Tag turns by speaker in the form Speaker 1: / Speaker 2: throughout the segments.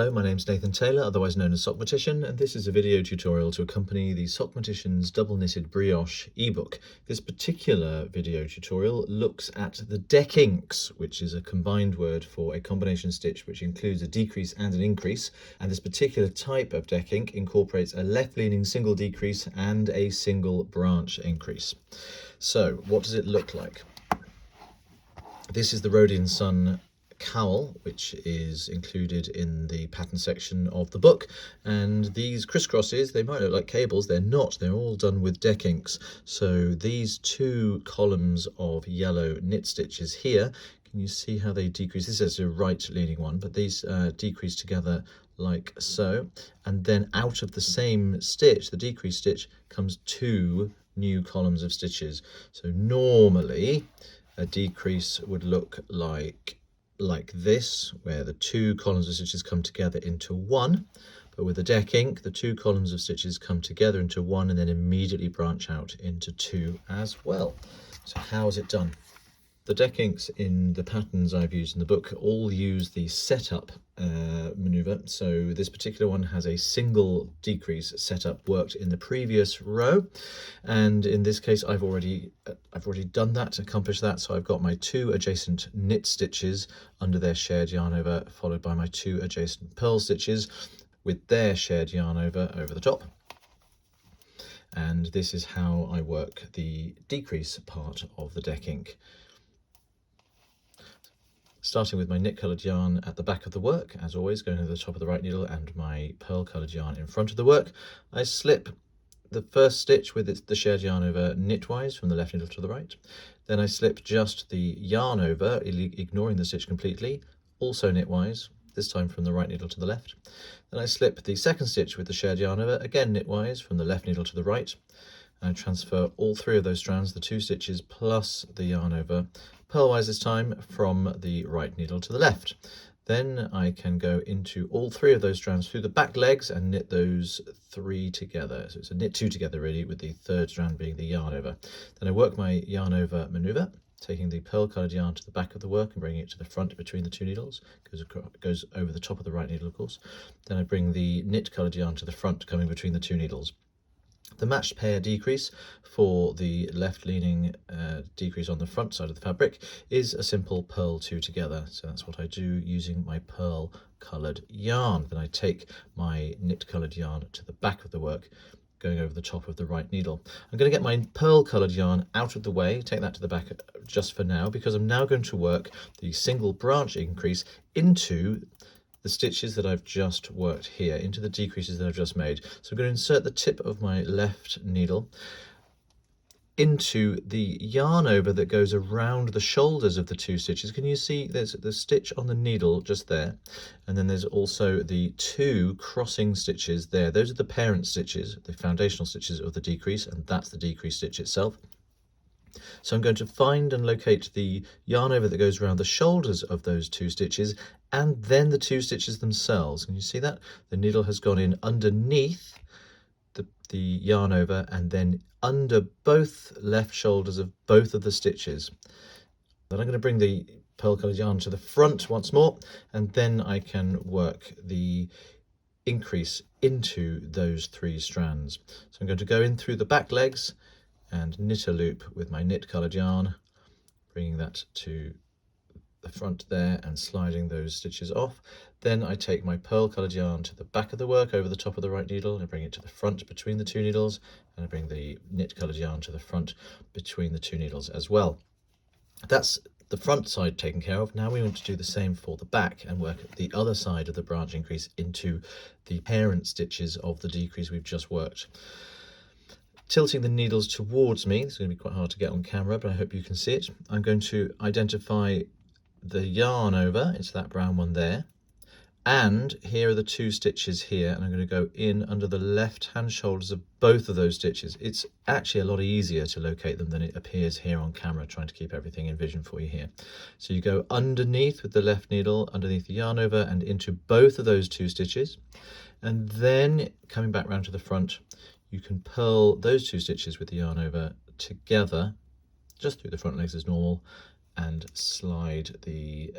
Speaker 1: Hello, my name's Nathan Taylor, otherwise known as Sockmatician, and this is a video tutorial to accompany the Sockmatician's double knitted brioche ebook. This particular video tutorial looks at the deckings, which is a combined word for a combination stitch which includes a decrease and an increase, and this particular type of decking incorporates a left-leaning single decrease and a single branch increase. So what does it look like? This is the Rhodian Sun cowl, which is included in the pattern section of the book, and these crisscrosses, they might look like cables, they're not, they're all done with deckings. So these two columns of yellow knit stitches here, can you see how they decrease? This is a right leaning one, but these decrease together like so, and then out of the same stitch, the decrease stitch, comes two new columns of stitches. So normally a decrease would look like this, where the two columns of stitches come together into one, but with the decking, the two columns of stitches come together into one and then immediately branch out into two as well. So how is it done? The deckings in the patterns I've used in the book all use the setup maneuver. So this particular one has a single decrease setup worked in the previous row, and in this case I've already done that, accomplished that. So I've got my two adjacent knit stitches under their shared yarn over, followed by my two adjacent purl stitches with their shared yarn over the top. And this is how I work the decrease part of the decking. Starting with my knit coloured yarn at the back of the work, as always, going over the top of the right needle, and my pearl coloured yarn in front of the work, I slip the first stitch with the shared yarn over knitwise from the left needle to the right. Then I slip just the yarn over, ignoring the stitch completely, also knitwise, this time from the right needle to the left. Then I slip the second stitch with the shared yarn over, again knitwise, from the left needle to the right. And I transfer all three of those strands, the two stitches plus the yarn over, purlwise this time, from the right needle to the left. Then I can go into all three of those strands through the back legs and knit those three together. So it's a knit two together really, with the third strand being the yarn over. Then I work my yarn over maneuver, taking the pearl coloured yarn to the back of the work and bringing it to the front between the two needles. Goes over the top of the right needle, of course. Then I bring the knit coloured yarn to the front, coming between the two needles. The matched pair decrease for the left-leaning decrease on the front side of the fabric is a simple purl two together. So that's what I do using my pearl coloured yarn. Then I take my knit coloured yarn to the back of the work, going over the top of the right needle. I'm going to get my pearl coloured yarn out of the way, take that to the back just for now, because I'm now going to work the single branch increase into the stitches that I've just worked here, into the decreases that I've just made. So I'm going to insert the tip of my left needle into the yarn over that goes around the shoulders of the two stitches. Can you see there's the stitch on the needle just there, and then there's also the two crossing stitches there. Those are the parent stitches, the foundational stitches of the decrease, and that's the decrease stitch itself. So I'm going to find and locate the yarn over that goes around the shoulders of those two stitches, and then the two stitches themselves. Can you see that? The needle has gone in underneath the yarn over and then under both left shoulders of both of the stitches. Then I'm going to bring the pearl coloured yarn to the front once more, and then I can work the increase into those three strands. So I'm going to go in through the back legs and knit a loop with my knit coloured yarn, bringing that to the front there and sliding those stitches off. Then I take my pearl coloured yarn to the back of the work over the top of the right needle and bring it to the front between the two needles, and I bring the knit coloured yarn to the front between the two needles as well. That's the front side taken care of. Now we want to do the same for the back and work the other side of the branch increase into the parent stitches of the decrease we've just worked. Tilting the needles towards me, it's going to be quite hard to get on camera, but I hope you can see it. I'm going to identify the yarn over, it's that brown one there, and here are the two stitches here, and I'm going to go in under the left hand shoulders of both of those stitches. It's actually a lot easier to locate them than it appears here on camera, trying to keep everything in vision for you here. So you go underneath with the left needle, underneath the yarn over, and into both of those two stitches, and then coming back round to the front, you can purl those two stitches with the yarn over together, just through the front legs as normal, and slide the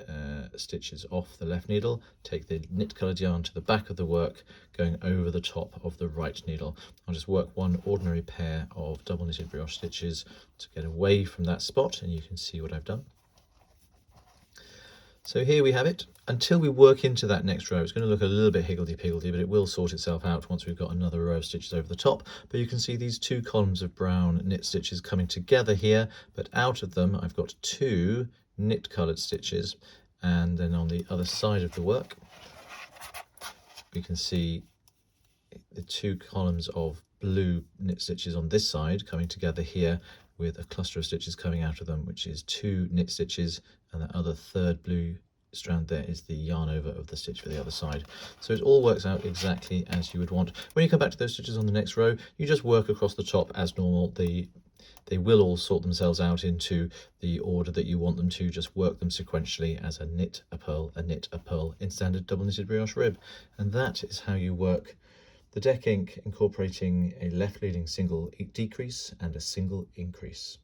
Speaker 1: stitches off the left needle, take the knit coloured yarn to the back of the work, going over the top of the right needle. I'll just work one ordinary pair of double knitted brioche stitches to get away from that spot, and you can see what I've done. So here we have it. Until we work into that next row, it's going to look a little bit higgledy-piggledy, but it will sort itself out once we've got another row of stitches over the top. But you can see these two columns of brown knit stitches coming together here, but out of them I've got two knit coloured stitches. And then on the other side of the work, we can see the two columns of blue knit stitches on this side coming together here with a cluster of stitches coming out of them, which is two knit stitches, and the other third blue strand there is the yarn over of the stitch for the other side. So it all works out exactly as you would want. When you come back to those stitches on the next row, you just work across the top as normal. They will all sort themselves out into the order that you want them to. Just work them sequentially as a knit, a purl, a knit, a purl in standard double knitted brioche rib. And that is how you work the deck ink, incorporating a left leading single decrease and a single increase.